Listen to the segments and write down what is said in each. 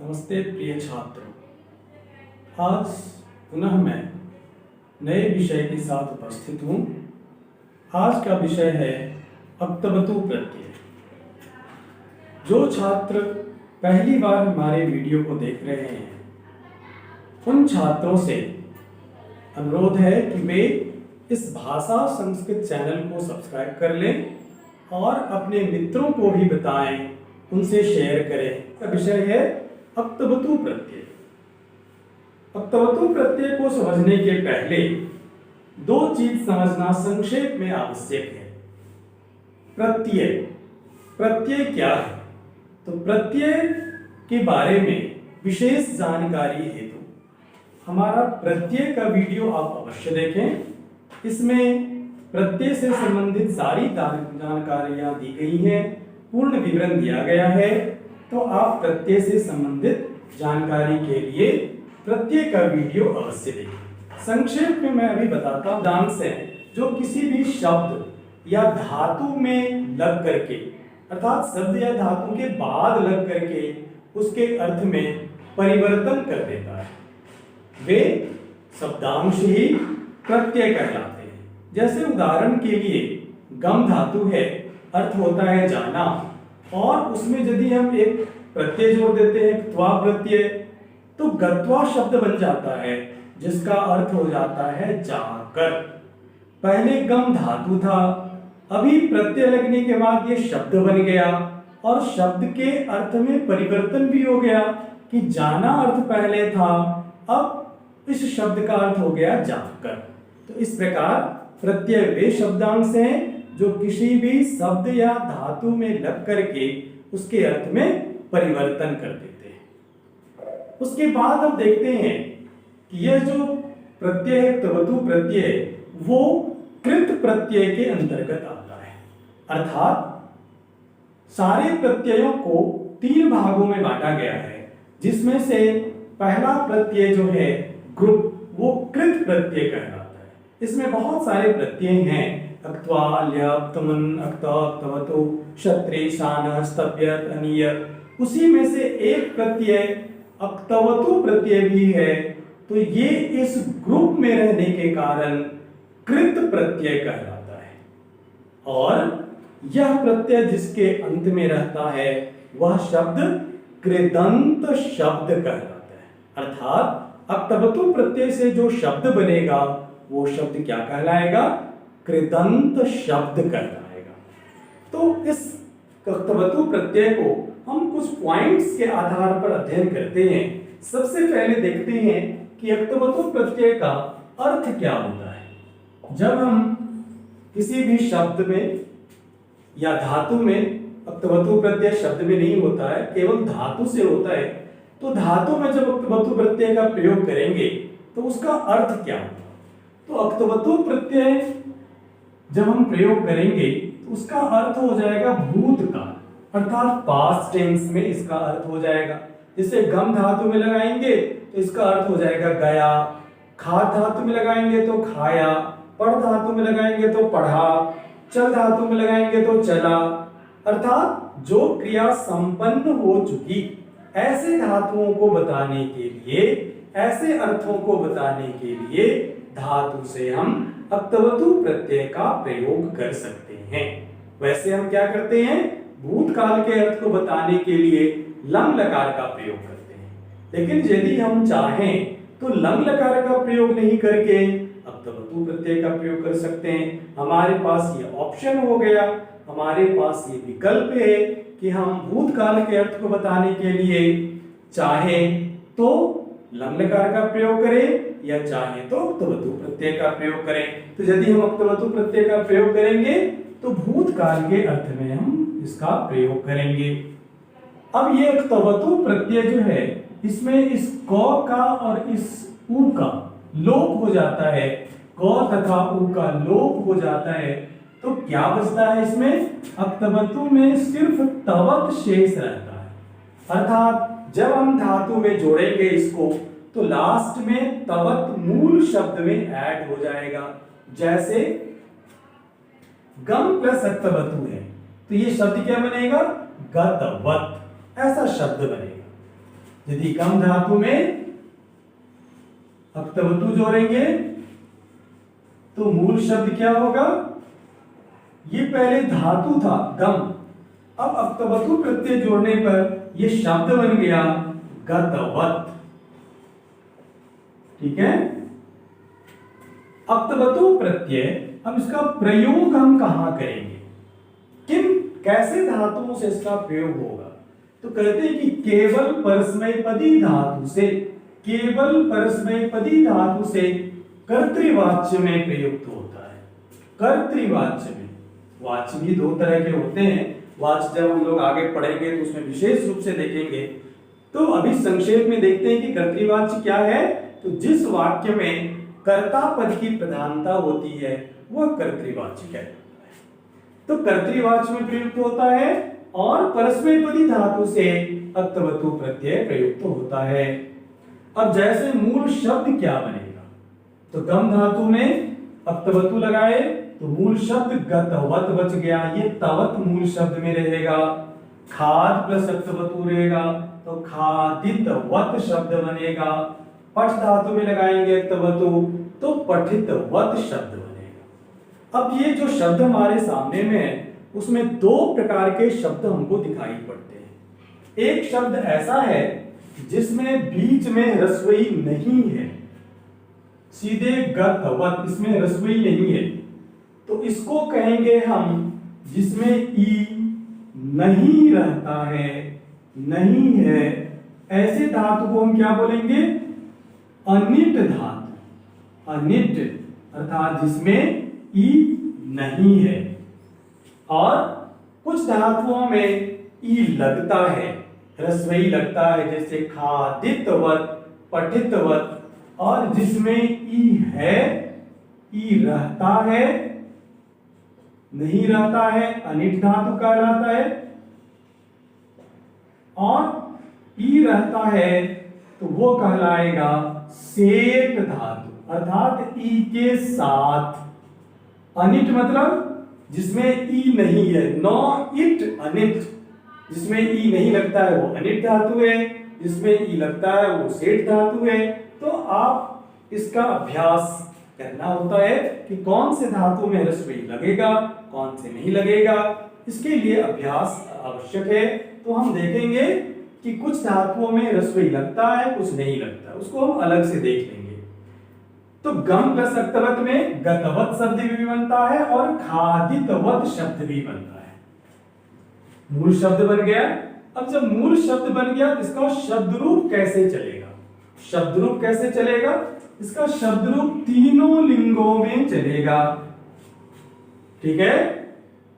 नमस्ते प्रिय छात्रों, आज पुनः मैं नए विषय के साथ उपस्थित हूँ। आज का विषय है अक्तवतु प्रत्यय। जो छात्र पहली बार हमारे वीडियो को देख रहे हैं, उन छात्रों से अनुरोध है कि वे इस भाषा संस्कृत चैनल को सब्सक्राइब कर लें और अपने मित्रों को भी बताएं, उनसे शेयर करें। विषय है अक्तवतु प्रत्यय। अक्तवतु प्रत्यय को समझने के पहले दो चीज समझना संक्षेप में आवश्यक है। प्रत्यय, प्रत्यय क्या है? तो प्रत्यय के बारे में विशेष जानकारी हेतु हमारा प्रत्यय का वीडियो आप अवश्य देखें। इसमें प्रत्यय से संबंधित सारी जानकारियां दी गई हैं, पूर्ण विवरण दिया गया है। तो आप प्रत्यय से संबंधित जानकारी के लिए प्रत्यय का वीडियो अवश्य देखें। संक्षेप में मैं अभी बताता हूँ। डांस है जो किसी भी शब्द या धातु में लग करके, अर्थात शब्द या धातु के बाद लग करके उसके अर्थ में परिवर्तन कर देता है, वे शब्दांश ही प्रत्यय कहलाते हैं। जैसे उदाहरण के लिए गम धातु है, अर्थ होता है जाना, और उसमें यदि हम एक प्रत्यय जोड़ देते हैं, त्वा प्रत्यय, तो गत्वा शब्द बन जाता है जिसका अर्थ हो जाता है जाकर। पहले गम धातु था, अभी प्रत्यय लगने के बाद ये शब्द बन गया और शब्द के अर्थ में परिवर्तन भी हो गया कि जाना अर्थ पहले था, अब इस शब्द का अर्थ हो गया जाकर। तो इस प्रकार प्रत्यय वे शब्दांश हैं जो किसी भी शब्द या धातु में लग करके उसके अर्थ में परिवर्तन कर देते हैं। उसके बाद हम देखते हैं कि यह जो प्रत्यय है अक्तवतु प्रत्यय, वो कृत प्रत्यय के अंतर्गत आता है। अर्थात सारे प्रत्ययों को तीन भागों में बांटा गया है, जिसमें से पहला प्रत्यय जो है ग्रुप, वो कृत प्रत्यय कहलाता है। इसमें बहुत सारे प्रत्यय हैं, अक्त्वा, ल्यप, तमन, अक्त, अक्तवतु, क्षत्रे, शान, स्तभ्यत, अनियत। उसी में से एक प्रत्यय अक्तवतु प्रत्यय भी है, तो ये इस ग्रुप में रहने के कारण कृत प्रत्यय कहलाता है। और यह प्रत्यय जिसके अंत में रहता है वह शब्द कृदंत शब्द कहलाता है। अर्थात अक्तवतु प्रत्यय से जो शब्द बनेगा वो शब्द क्या कहलाएगा? कृदंत शब्द कहलाएगा। तो इस अक्तवतु प्रत्यय को हम कुछ पॉइंट्स के आधार पर अध्ययन करते हैं। सबसे पहले देखते हैं कि अक्तवतु प्रत्यय का अर्थ क्या होता है। जब हम किसी भी शब्द में या धातु में, अक्तवतु प्रत्यय शब्द में नहीं होता है, केवल धातु से होता है, तो धातु में जब अक्तवतु प्रत्यय का प्रयोग करेंगे तो उसका अर्थ क्या होगा? तो अक्तवतु प्रत्यय जब हम प्रयोग करेंगे तो उसका अर्थ हो जाएगा भूतकाल, अर्थात पास्ट टेंस में इसका अर्थ हो जाएगा। जैसे गम धातु में लगाएंगे तो इसका अर्थ हो जाएगा गया, खा धातु में लगाएंगे तो खाया, पढ़ धातु में लगाएंगे तो पढ़ा, चल धातु में लगाएंगे तो चला। अर्थात जो क्रिया संपन्न हो चुकी, ऐसे धातुओं को बताने के लिए, ऐसे अर्थों को बताने के लिए धातु से हम अक्तवतु प्रत्यय का प्रयोग कर सकते हैं। वैसे हम क्या करते हैं? भूतकाल के अर्थ को बताने के लिए लंग लकार का प्रयोग करते हैं, लेकिन यदि हम चाहें तो लंग लकार का प्रयोग नहीं करके अक्तवतु प्रत्यय का प्रयोग कर सकते हैं। हमारे पास ये ऑप्शन हो गया, हमारे पास ये विकल्प है कि हम भूतकाल के अर्थ को बताने के लिए चाहें तो लंग लकार का प्रयोग करें या चाहे तो अक्तवतु प्रत्यय का प्रयोग करें। तो यदि हम अक्तवतु प्रत्यय का प्रयोग करेंगे तो भूतकाल के अर्थ में हम इसका प्रयोग करेंगे। अब ये अक्तवतु प्रत्यय जो है, इसमें इस क का और इस उ का लोप हो जाता है, क तथा उ का लोप हो जाता है, तो क्या बचता है इसमें? अक्तवतु में सिर्फ तवत शेष रहता है। अर्थात जब हम धातु में जोड़ेंगे इसको तो लास्ट में तवत मूल शब्द में ऐड हो जाएगा। जैसे गम प्लस अक्तवतु है तो ये शब्द क्या बनेगा? गतवत, ऐसा शब्द बनेगा। यदि गम धातु में अक्तवतु जोड़ेंगे तो मूल शब्द क्या होगा? ये पहले धातु था गम, अब अक्तवतु प्रत्यय जोड़ने पर ये शब्द बन गया गतवत। ठीक है, अक्तवतु प्रत्यय। अब इसका प्रयोग हम कहां करेंगे, कैसे धातुओं से इसका प्रयोग होगा? तो कहते हैं कि केवल परस्मैपदी धातु से, केवल परस्मैपदी धातु से कर्तृवाच्य में प्रयुक्त होता है। कर्तृवाच्य में, वाच्य भी दो तरह के होते हैं, वाच्य जब हम लोग आगे पढ़ेंगे तो उसमें विशेष रूप से देखेंगे। तो अभी संक्षेप में देखते हैं कि कर्तृवाच्य क्या है। तो जिस वाक्य में कर्ता पद की प्रधानता होती है वह कर्तृवाच्य कहलाता है। तो कर्तृवाच्य में प्रयुक्त होता है और परस्मैपदी धातु से अक्तवतु प्रत्यय प्रयुक्त होता है। अब जैसे मूल शब्द क्या बनेगा, तो गम धातु में अक्तवतु लगाए तो मूल शब्द गतवत बच गया, ये तवत मूल शब्द में रहेगा। खाद प्लस अक्तवतु रहेगा तो खादितवत शब्द बनेगा। पठ धातु में लगाएंगे अक्तवतु तो पठितवत शब्द बनेगा। अब ये जो शब्द हमारे सामने में है उसमें दो प्रकार के शब्द हमको दिखाई पड़ते हैं। एक शब्द ऐसा है जिसमें बीच में रस्वई नहीं है, सीधे गतवत, इसमें रस्वई नहीं है, तो इसको कहेंगे हम जिसमें ई नहीं रहता है, नहीं है, ऐसे धातु को हम क्या बोलेंगे? अनिट धातु। अनिट अर्थात जिसमें ई नहीं है। और कुछ धातुओं में ई लगता है, रस्वई लगता है, जैसे खादितवत, पठितवत। और जिसमें ई है, ई रहता है, नहीं रहता है, अनिट धातु कहलाता है। और ई रहता है तो वो कहलाएगा सेट धातु, अर्थात ई के साथ। अनिट मतलब जिसमें ई नहीं है, नो इट अनिट, जिसमें ई नहीं लगता है वो अनिट धातु है, जिसमें ई लगता है वो सेट धातु है। तो आप इसका अभ्यास करना होता है कि कौन से धातु में रस्वई लगेगा, कौन से नहीं लगेगा, इसके लिए अभ्यास आवश्यक है। तो हम देखेंगे कि कुछ धातुओं में रस्वई लगता है, कुछ नहीं लगता, उसको हम अलग से देख लेंगे। तो गम प्लस अक्तवत में गतवत शब्द भी बनता है और खादितवत शब्द भी बनता है। मूल शब्द बन गया। अब जब मूल शब्द बन गया तो इसका शब्द रूप कैसे चलेगा? शब्द रूप कैसे चलेगा? इसका शब्द रूप तीनों लिंगों में चलेगा। ठीक है,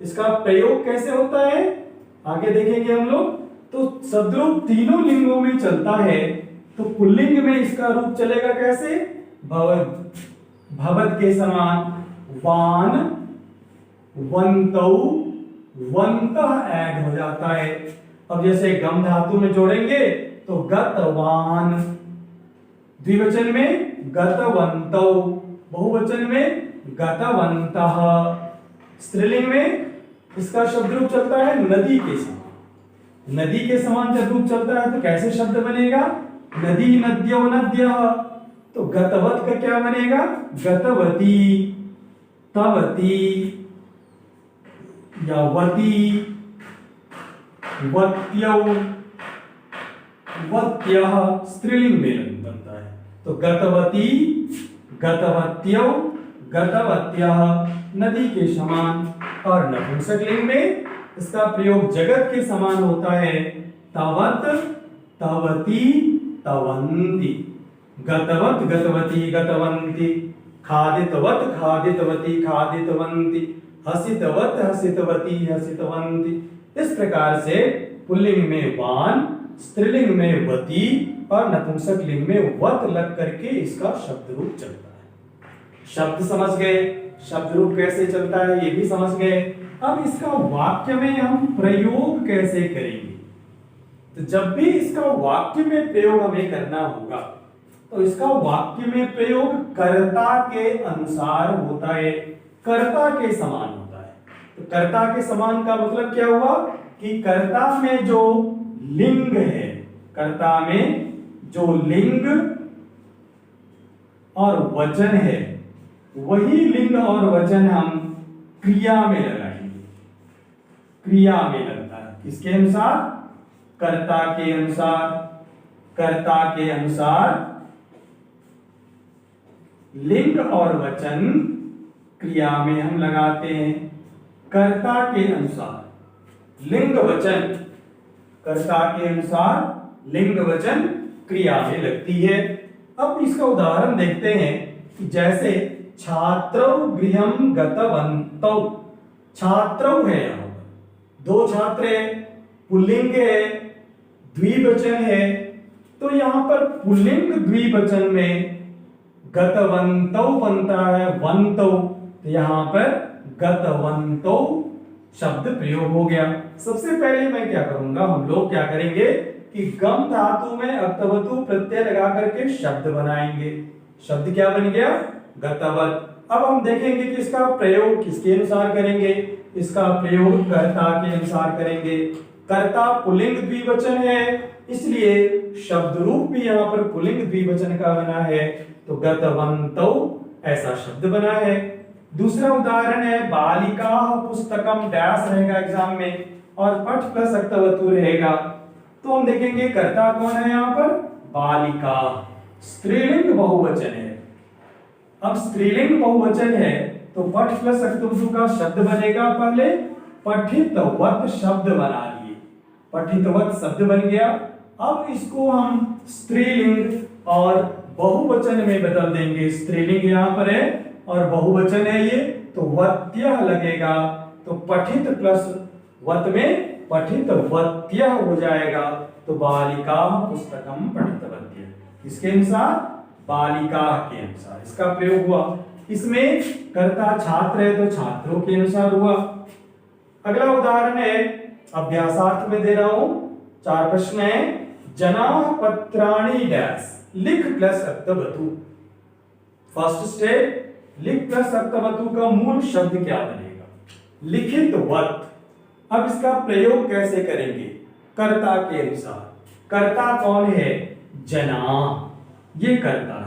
इसका प्रयोग कैसे होता है आगे देखेंगे हम लोग। तो शब्द रूप तीनों लिंगों में चलता है। तो पुल्लिंग में इसका रूप चलेगा कैसे? भवत, भवत के समान वान, वंतौ, वंतः ऐड हो जाता है। अब जैसे गम धातु में जोड़ेंगे तो गतवान, द्विवचन में गतवन्तौ, बहुवचन में गतवन्तः, स्त्रीलिंग में इसका शब्द रूप चलता है नदी के समान। नदी के समान जब रूप चलता है तो कैसे शब्द बनेगा? नदी, नद्यो, नद्यः। तो गतवत का क्या बनेगा? गतवती, तवती या वती, वत्यौ, वत्यः, स्त्रीलिंग में बनता है। तो गतवती, गतवत्यौ, गतवत्यः, नदी के समान। और नपुंसकलिंग में इसका प्रयोग जगत के समान होता है। तवत, तवती, तवन्ति, गतवत, गतवती, गतवन्ति, खादितवत, खादितवती, खादितवन्ति, हसितवत, हसितवती, हसितवन्ति। इस प्रकार से पुल्लिंग में वान, स्त्रीलिंग में वती और नपुंसकलिंग में वत लग करके इसका शब्द रूप चलता है। शब्द समझ गए, शब्द रूप कैसे चलता है ये भी समझ गए। अब इसका वाक्य में हम प्रयोग कैसे करेंगे? तो जब भी इसका वाक्य में प्रयोग हमें करना होगा तो इसका वाक्य में प्रयोग कर्ता के अनुसार होता है, कर्ता के समान होता है। तो कर्ता के समान का मतलब क्या हुआ कि कर्ता में जो लिंग है, कर्ता में जो लिंग और वचन है वही लिंग और वचन हम क्रिया में लगाएंगे। क्रिया में लगता है किसके अनुसार? कर्ता के अनुसार। कर्ता के अनुसार लिंग और वचन क्रिया में हम लगाते हैं। कर्ता के अनुसार लिंग वचन, कर्ता के अनुसार लिंग वचन क्रिया में लगती है। अब इसका उदाहरण देखते हैं कि जैसे छात्रौ गृहं गतवन्तौ। छात्रौ है, यहां पर दो छात्र है, पुल्लिंग है, द्विवचन है। तो यहां पर पुल्लिंग द्विवचन में गतवन्तौ बनता है वन्तौ, तो यहां पर गतवन्तौ शब्द प्रयोग हो गया। सबसे पहले मैं क्या करूंगा, हम लोग क्या करेंगे कि गम धातु में अक्तवतु प्रत्यय लगा करके शब्द बनाएंगे। शब्द क्या बन गया? गतवत। अब हम देखेंगे कि इसका प्रयोग किसके अनुसार करेंगे। इसका प्रयोग कर्ता के अनुसार करेंगे। कर्ता पुल्लिंग द्विवचन है, इसलिए शब्द रूप भी यहाँ पर पुल्लिंग द्विवचन का बना है, तो गतवन्तौ ऐसा शब्द बना है। दूसरा उदाहरण है बालिका पुस्तकम डैश रहेगा एग्जाम में और पठ प्लस अक्तवतु रहेगा। तो हम देखेंगे कर्ता कौन है यहाँ पर? बालिका। स्त्रीलिंग बहुवचन है। अब स्त्रीलिंग बहुवचन है तो पठ प्लस अक्तवतु का शब्द बनेगा। पहले पठितवत शब्द बना लिए, पठितवत शब्द बन गया। अब इसको हम स्त्रीलिंग और बहुवचन में बदल देंगे। स्त्रीलिंग यहाँ पर है और बहुवचन है ये, तो वत्य लगेगा, तो पठित प्लस वत में पठितवत्य हो जाएगा। तो बालिका पुस्तकम पठितवत्य, किसके अनुसार? बालिका के अनुसार इसका प्रयोग हुआ। इसमें कर्ता छात्र है तो छात्रों के अनुसार हुआ। अगला उदाहरण है, अभ्यासार्थ में दे रहा हूं, 4 प्रश्न है। जना पत्राणि डैश, लिख प्लस अक्तवतु। फर्स्ट स्टेप, लिख प्लस अक्तवतु का मूल शब्द क्या बनेगा? लिखित वत। अब इसका प्रयोग कैसे करेंगे? कर्ता के अनुसार। कर्ता कौन है? जना, ये कर्ता है।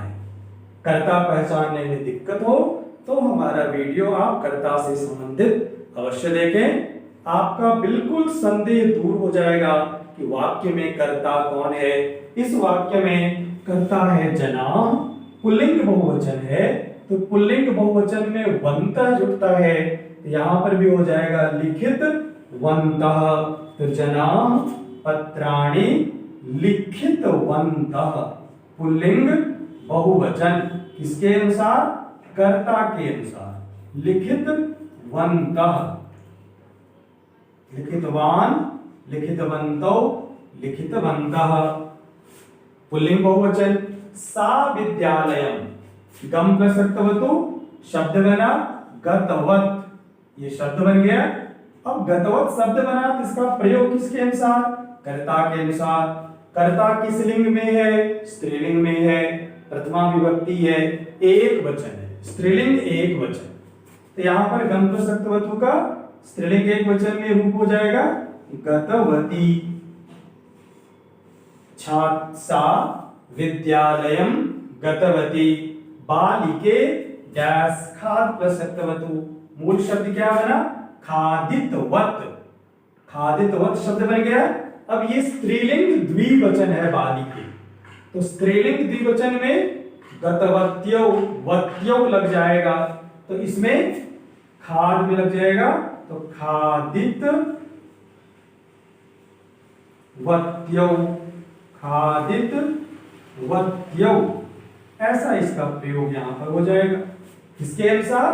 कर्ता पहचानने में दिक्कत हो तो हमारा वीडियो आप कर्ता से संबंधित अवश्य देखें। आपका बिल्कुल संदेह दूर हो जाएगा कि वाक्य में कर्ता कौन है। इस वाक्य में कर्ता है जना, पुल्लिंग बहुवचन है, तो पुल्लिंग बहुवचन में वंतः जुड़ता है, तो यहां पर भी हो जाएगा लिखित वंतः। तो जना पत्राणि लिखित वंतः, पुल्लिंग बहुवचन, किसके अनुसार? कर्ता के अनुसार। लिखित वंतः, लिखितवान, लिखितवन्तौ, लिखितवन्तः, पुल्लिंग बहुवचन। सा विद्यालयम, गम प्लस अक्तवतु शब्द बना गतवत, ये शब्द बन गया। अब गतवत शब्द बना तो इसका प्रयोग किसके अनुसार? कर्ता के अनुसार। कर्ता किस लिंग में है? स्त्रीलिंग में है, प्रथमा विभक्ति है, एक वचन है, स्त्रीलिंग एक वचन। तो यहां पर गम प्लस अक्तवतु का स्त्रीलिंग एक वचन में रूप हो जाएगा गतवती। सा विद्यालयम गतवती, बालिके डैश खाद प्लस अक्तवतु। मूल शब्द क्या बना? खादितवत। खादितवत शब्द बन गया। अब ये स्त्रीलिंग द्विवचन है बालिके, तो स्त्रीलिंग द्विवचन में गतवत्यो वत्यो लग जाएगा, तो इसमें खाद में लग जाएगा, तो खादित वत्यो, खादित वत्यो, ऐसा इसका प्रयोग यहां पर हो जाएगा। किसके अनुसार?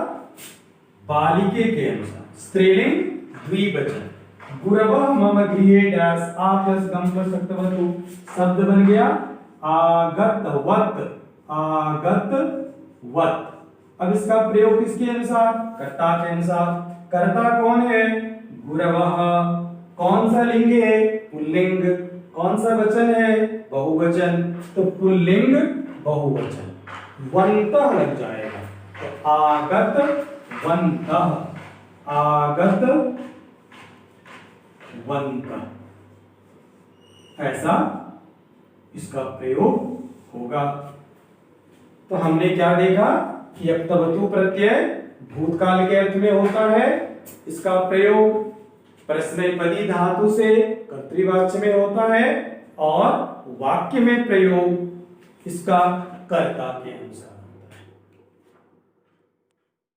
बालिके के अनुसार। स्त्रीलिंग द्विवचन। गुरवः मम गृहे डैश, आ प्लस गम प्लस अक्तवतु शब्द बन गया आगतवत, आगतवत। अब इसका प्रयोग किसके अनुसार? कर्ता के अनुसार। कर्ता कौन है? गुरवः। कौन सा लिंग है? पुल्लिंग। कौन सा वचन है? बहुवचन, तो पुल्लिंग बहुवचन, वंतः लग जाएगा, तो आगत वंतः, आगत वंतः, ऐसा इसका प्रयोग होगा। तो हमने क्या देखा कि अक्तवतु प्रत्यय भूतकाल के अर्थ में होता है, इसका प्रयोग प्रश्नपदी धातु से कर्तृवाच्य में होता है और वाक्य में प्रयोग इसका कर्ता के अनुसार।